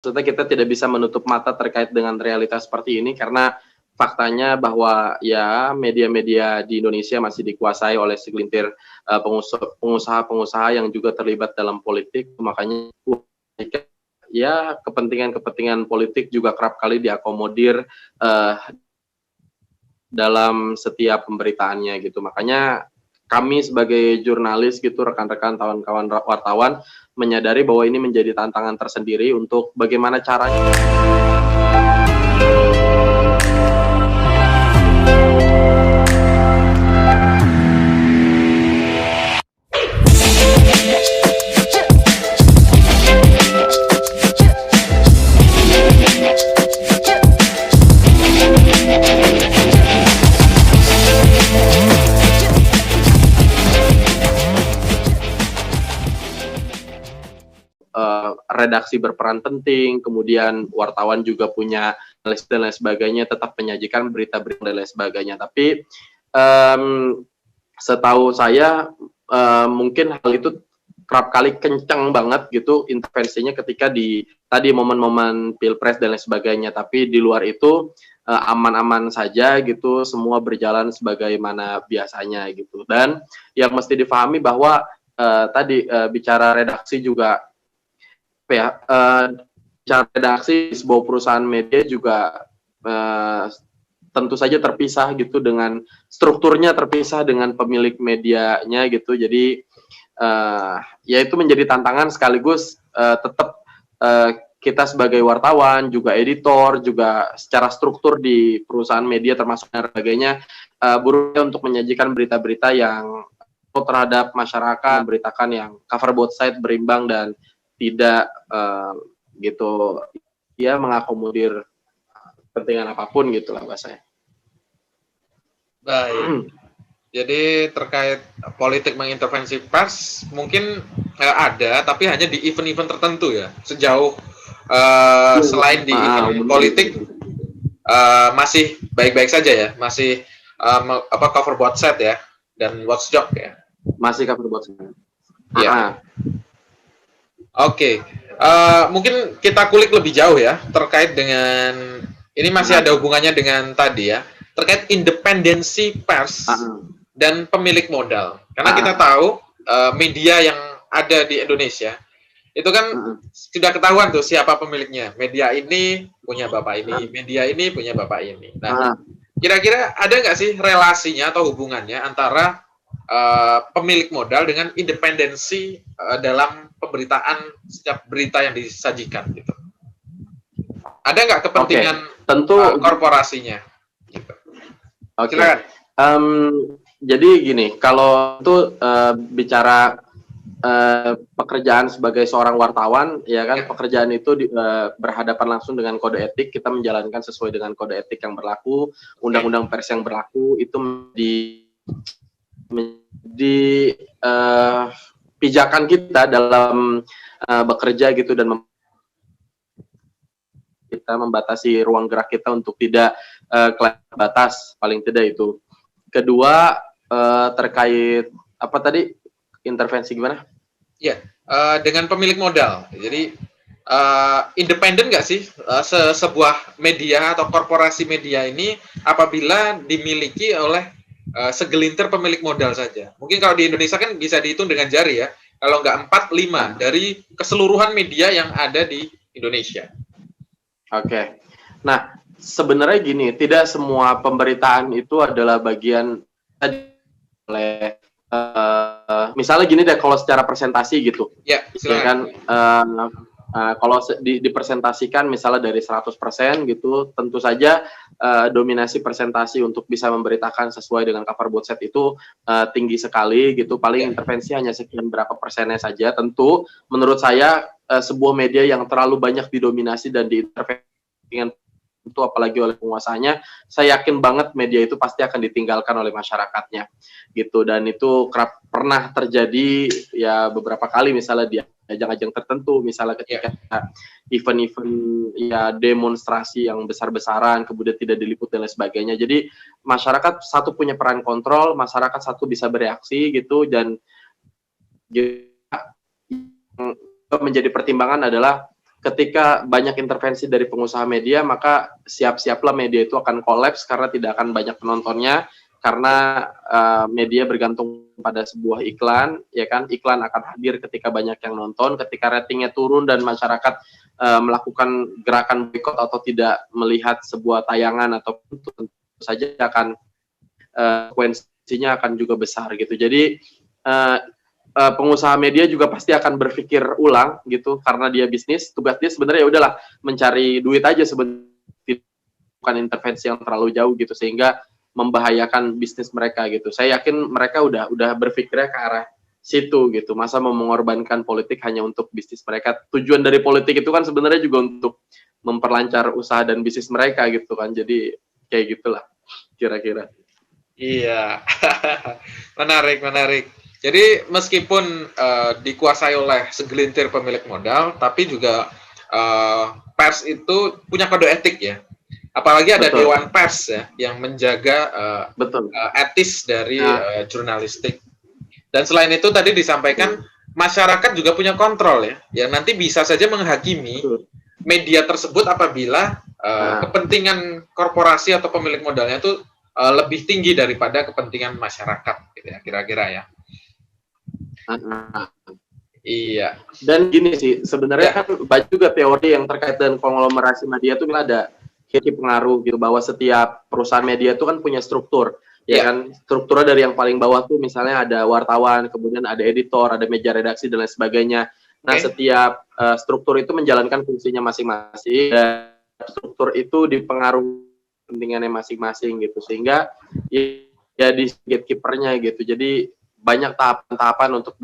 Maksudnya kita tidak bisa menutup mata terkait dengan realitas seperti ini karena faktanya bahwa ya media-media di Indonesia masih dikuasai oleh segelintir pengusaha-pengusaha yang juga terlibat dalam politik, makanya ya kepentingan-kepentingan politik juga kerap kali diakomodir dalam setiap pemberitaannya gitu. Makanya kami sebagai jurnalis gitu, rekan-rekan, kawan-kawan wartawan menyadari bahwa ini menjadi tantangan tersendiri untuk bagaimana caranya. Redaksi berperan penting, kemudian wartawan juga punya analis dan lain sebagainya, tetap menyajikan berita-berita dan lain sebagainya. Tapi setahu saya mungkin hal itu kerap kali kencang banget gitu intervensinya ketika di tadi momen-momen pilpres dan lain sebagainya. Tapi di luar itu aman-aman saja gitu, semua berjalan sebagaimana biasanya gitu. Dan yang mesti difahami bahwa tadi bicara redaksi juga ya, cara redaksi di sebuah perusahaan media juga tentu saja terpisah gitu, dengan strukturnya terpisah dengan pemilik medianya gitu. Jadi ya itu menjadi tantangan sekaligus tetap kita sebagai wartawan, juga editor, juga secara struktur di perusahaan media termasuk dan sebagainya berusaha untuk menyajikan berita-berita yang terhadap masyarakat, beritakan yang cover both side, berimbang dan tidak gitu ya mengakomodir kepentingan apapun gitulah bahasanya. Baik. Jadi terkait politik mengintervensi pers mungkin ada, tapi hanya di event-event tertentu ya. Sejauh selain di event politik masih baik-baik saja ya, masih cover both side ya dan watchdog ya. Masih cover both side. Ya. Oke, mungkin kita kulik lebih jauh ya terkait dengan ini masih ada hubungannya dengan tadi ya, terkait independensi pers dan pemilik modal. Karena kita tahu media yang ada di Indonesia itu kan sudah ketahuan tuh siapa pemiliknya. Media ini punya bapak ini, media ini punya bapak ini. Nah, kira-kira ada nggak sih relasinya atau hubungannya antara pemilik modal dengan independensi dalam pemberitaan setiap berita yang disajikan gitu. Ada nggak kepentingan tentu korporasinya? Gitu. Jadi gini, kalau itu bicara pekerjaan sebagai seorang wartawan, ya kan, pekerjaan itu berhadapan langsung dengan kode etik, kita menjalankan sesuai dengan kode etik yang berlaku, undang-undang pers yang berlaku, itu di pijakan kita dalam bekerja gitu, dan kita membatasi ruang gerak kita untuk tidak batas, paling tidak itu. Kedua, terkait apa tadi, intervensi gimana? Ya, dengan pemilik modal. Jadi independen nggak sih sebuah media atau korporasi media ini apabila dimiliki oleh segelintir pemilik modal saja. Mungkin kalau di Indonesia kan bisa dihitung dengan jari ya. Kalau nggak 4, 5 dari keseluruhan media yang ada di Indonesia. Oke. Nah, sebenarnya gini, tidak semua pemberitaan itu adalah bagian oleh misalnya gini deh, kalau secara presentasi gitu. Ya, silakan. Ya kan, kalau dipresentasikan misalnya dari 100% gitu, tentu saja dominasi presentasi untuk bisa memberitakan sesuai dengan cover both side itu tinggi sekali gitu. Paling intervensi hanya sekian berapa persennya saja. Tentu menurut saya sebuah media yang terlalu banyak didominasi dan diintervensi itu apalagi oleh penguasanya, saya yakin banget media itu pasti akan ditinggalkan oleh masyarakatnya gitu. Dan itu pernah terjadi ya beberapa kali, misalnya di ajang-ajang tertentu, misalnya ketika event-event ya demonstrasi yang besar-besaran kemudian tidak diliput dan lain sebagainya. Jadi masyarakat satu punya peran kontrol, masyarakat satu bisa bereaksi gitu, dan menjadi pertimbangan adalah ketika banyak intervensi dari pengusaha media, maka siap-siaplah media itu akan kolaps karena tidak akan banyak penontonnya, karena media bergantung pada sebuah iklan, ya kan? Iklan akan hadir ketika banyak yang nonton, ketika ratingnya turun dan masyarakat melakukan gerakan boikot atau tidak melihat sebuah tayangan, atau tentu saja akan konsekuensinya akan juga besar gitu. Jadi pengusaha media juga pasti akan berpikir ulang gitu, karena dia bisnis, tugas dia sebenarnya ya udahlah mencari duit aja sebenarnya, bukan intervensi yang terlalu jauh gitu sehingga membahayakan bisnis mereka gitu. Saya yakin mereka udah berpikirnya ke arah situ gitu. Masa mau mengorbankan politik hanya untuk bisnis mereka? Tujuan dari politik itu kan sebenarnya juga untuk memperlancar usaha dan bisnis mereka gitu kan. Jadi kayak gitulah kira-kira. Iya, menarik. Jadi meskipun dikuasai oleh segelintir pemilik modal, tapi juga pers itu punya kode etik ya. Apalagi ada Betul. Dewan Pers ya, yang menjaga etis dari jurnalistik. Dan selain itu tadi disampaikan masyarakat juga punya kontrol ya, yang nanti bisa saja menghakimi media tersebut apabila kepentingan korporasi atau pemilik modalnya itu lebih tinggi daripada kepentingan masyarakat, gitu ya, kira-kira ya. Iya. Dan gini sih, sebenarnya kan banyak juga teori yang terkait dengan konglomerasi media itu ada hierarki pengaruh gitu, bahwa setiap perusahaan media itu kan punya struktur, ya kan, strukturnya dari yang paling bawah tuh misalnya ada wartawan, kemudian ada editor, ada meja redaksi dan lain sebagainya. Nah, setiap struktur itu menjalankan fungsinya masing-masing, dan struktur itu dipengaruhi kepentingannya masing-masing gitu, sehingga ya di gatekeeper-nya gitu. Jadi banyak tahapan-tahapan untuk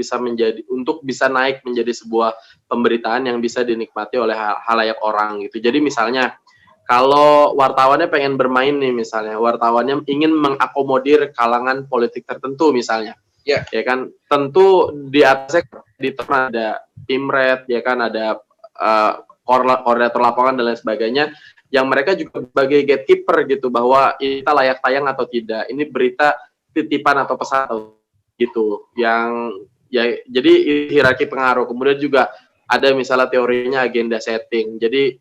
bisa naik menjadi sebuah pemberitaan yang bisa dinikmati oleh halayak orang gitu. Jadi misalnya kalau wartawannya pengen bermain nih, misalnya wartawannya ingin mengakomodir kalangan politik tertentu misalnya, ya kan, tentu di atasnya ada Pimret, ya kan, ada koordinator lapangan dan lain sebagainya, yang mereka juga sebagai gatekeeper gitu, bahwa kita layak tayang atau tidak, ini berita titipan atau pesan gitu, yang ya, jadi hierarki pengaruh. Kemudian juga ada misalnya teorinya agenda setting, jadi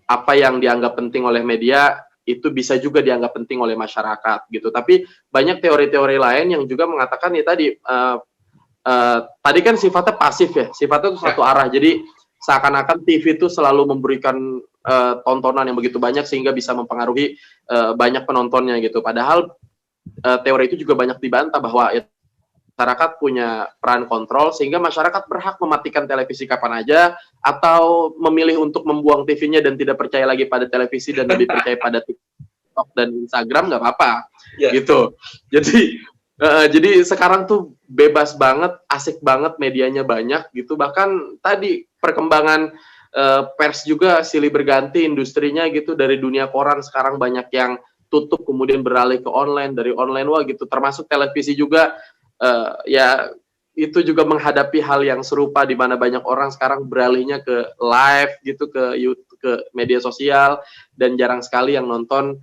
apa yang dianggap penting oleh media itu bisa juga dianggap penting oleh masyarakat gitu. Tapi banyak teori-teori lain yang juga mengatakan ya tadi tadi kan sifatnya pasif ya, sifatnya itu satu arah. Jadi seakan-akan TV itu selalu memberikan tontonan yang begitu banyak sehingga bisa mempengaruhi banyak penontonnya gitu. Padahal teori itu juga banyak dibantah bahwa masyarakat punya peran kontrol, sehingga masyarakat berhak mematikan televisi kapan aja, atau memilih untuk membuang TV-nya dan tidak percaya lagi pada televisi dan lebih percaya pada TikTok dan Instagram, nggak apa-apa, gitu. Jadi sekarang tuh bebas banget, asik banget, medianya banyak gitu. Bahkan tadi perkembangan pers juga silih berganti industrinya gitu, dari dunia koran sekarang banyak yang tutup kemudian beralih ke online, dari online wah gitu, termasuk televisi juga. Ya itu juga menghadapi hal yang serupa, di mana banyak orang sekarang beralihnya ke live gitu, ke YouTube, ke media sosial, dan jarang sekali yang nonton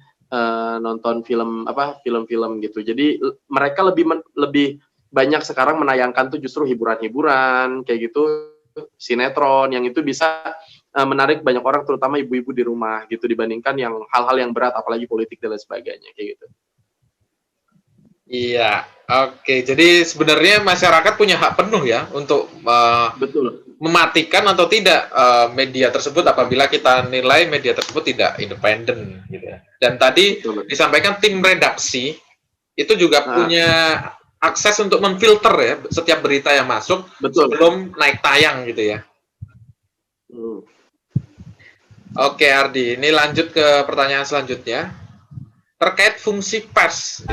film-film gitu. Jadi mereka lebih banyak sekarang menayangkan tuh justru hiburan-hiburan kayak gitu, sinetron yang itu bisa menarik banyak orang, terutama ibu-ibu di rumah gitu, dibandingkan yang hal-hal yang berat apalagi politik dan lain sebagainya kayak gitu. Iya, oke. Jadi sebenarnya masyarakat punya hak penuh ya untuk mematikan atau tidak media tersebut apabila kita nilai media tersebut tidak independen, gitu ya. Dan tadi disampaikan tim redaksi itu juga punya akses untuk memfilter ya setiap berita yang masuk sebelum naik tayang gitu ya. Oke, Ardi, ini lanjut ke pertanyaan selanjutnya terkait fungsi pers.